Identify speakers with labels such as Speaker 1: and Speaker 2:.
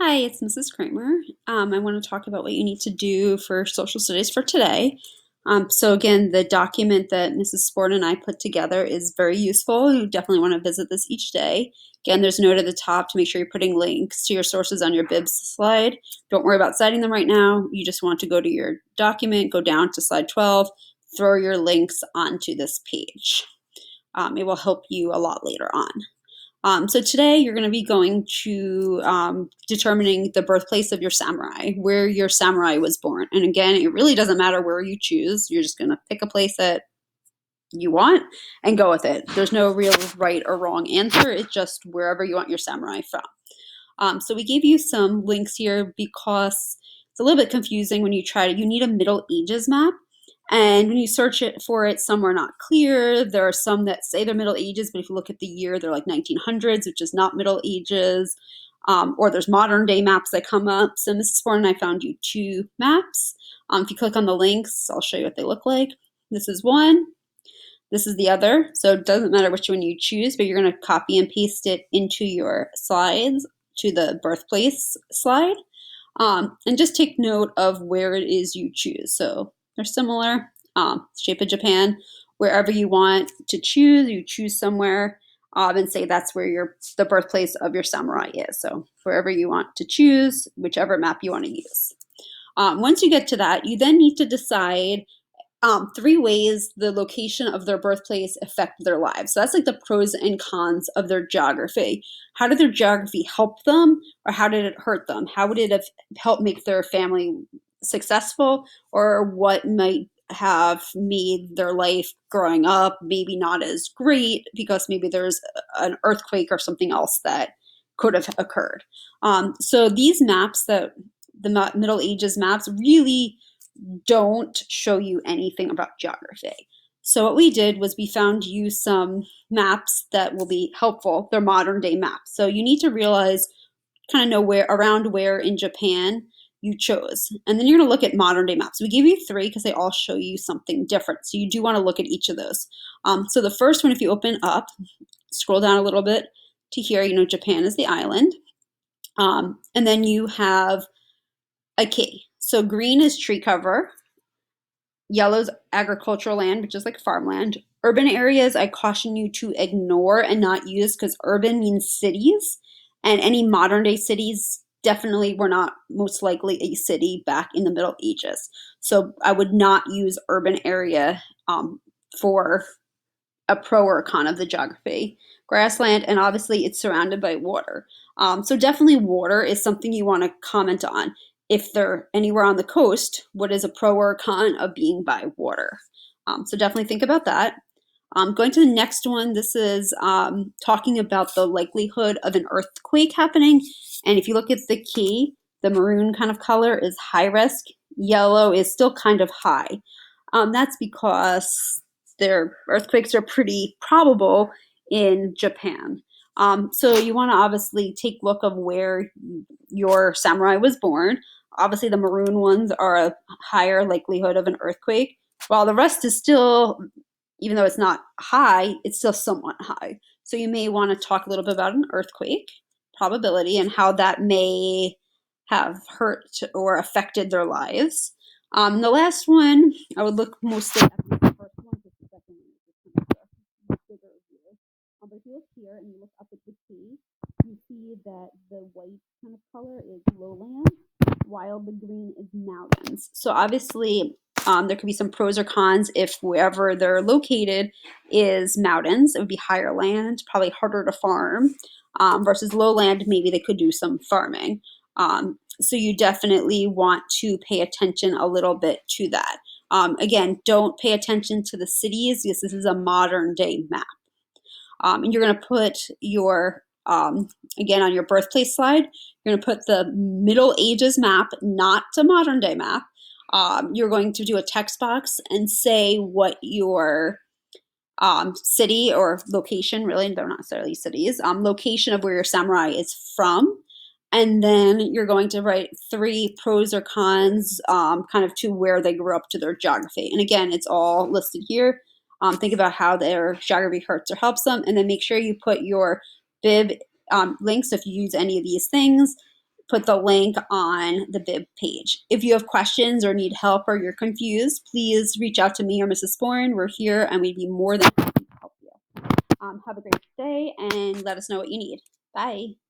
Speaker 1: Hi, it's Mrs. Kramer. I want to talk about what you need to do for social studies for today. So again, the document that Mrs. Sport and I put together is very useful. You definitely want to visit this each day. Again, there's a note at the top to make sure you're putting links to your sources on your bibs slide. Don't worry about citing them right now. You just want to go to your document, go down to slide 12, throw your links onto this page. It will help you a lot later on. So today you're going to be going to determining the birthplace of your samurai, where your samurai was born. And again, it really doesn't matter where you choose. You're just going to pick a place that you want and go with it. There's no real right or wrong answer. It's just wherever you want your samurai from. So we gave you some links here because it's a little bit confusing when you you need a Middle Ages map. And when you search it for it, some are not clear. There are some that say they're Middle Ages, but if you look at the year, they're like 1900s, which is not Middle Ages. Or there's modern day maps that come up. So Mrs. Ford and I found you two maps. If you click on the links, I'll show you what they look like. This is one. This is the other. So it doesn't matter which one you choose, but you're going to copy and paste it into your slides to the birthplace slide. And just take note of where it is you choose. So they're similar. Shape of Japan, wherever you want to choose, you choose somewhere and say that's where the birthplace of your samurai is. So wherever you want to choose, whichever map you want to use. Once you get to that, you then need to decide three ways the location of their birthplace affect their lives. So that's like the pros and cons of their geography. How did their geography help them, or how did it hurt them? How would it have helped make their family successful, or what might have made their life growing up maybe not as great because maybe there's an earthquake or something else that could have occurred. So these maps, the Middle Ages maps, really don't show you anything about geography. So what we did was we found you some maps that will be helpful. They're modern day maps. So you need to realize, kind of know where in Japan you chose. And then you're going to look at modern day maps. We gave you three because they all show you something different. So you do want to look at each of those. So the first one, if you open up, scroll down a little bit to here, Japan is the island. And then you have a key. So green is tree cover. Yellow's agricultural land, which is like farmland. Urban areas, I caution you to ignore and not use because urban means cities. And any modern day cities definitely were not most likely a city back in the Middle Ages. So I would not use urban area for a pro or a con of the geography. Grassland, and obviously it's surrounded by water. So definitely water is something you want to comment on. If they're anywhere on the coast, what is a pro or a con of being by water? So definitely think about that. Going to the next one, this is talking about the likelihood of an earthquake happening. And if you look at the key, the maroon kind of color is high risk. Yellow is still kind of high. That's because their earthquakes are pretty probable in Japan. So you want to obviously take a look of where your samurai was born. Obviously, the maroon ones are a higher likelihood of an earthquake, while the rest is still, even though it's not high, it's still somewhat high. So you may want to talk a little bit about an earthquake probability and how that may have hurt or affected their lives. The last one, I would look mostly at the first one because the second one is kind of the bigger view. But if you look here and you look up at the key, you see that the white kind of color is lowland, while the green is mountains. So obviously, there could be some pros or cons if wherever they're located is mountains. It would be higher land, probably harder to farm, versus lowland, maybe they could do some farming. So you definitely want to pay attention a little bit to that. Again, don't pay attention to the cities because this is a modern day map. And you're going to put your, again, on your birthplace slide, you're going to put the Middle Ages map, not the modern day map. You're going to do a text box and say what your city or location, really, they're not necessarily cities, location of where your samurai is from. And then you're going to write three pros or cons kind of to where they grew up to their geography. And again, it's all listed here. Think about how their geography hurts or helps them. And then make sure you put your bib links if you use any of these things. put the link on the bib page. If you have questions or need help or you're confused, please reach out to me or Mrs. Sporn. We're here and we'd be more than happy to help you. Have a great day and let us know what you need. Bye.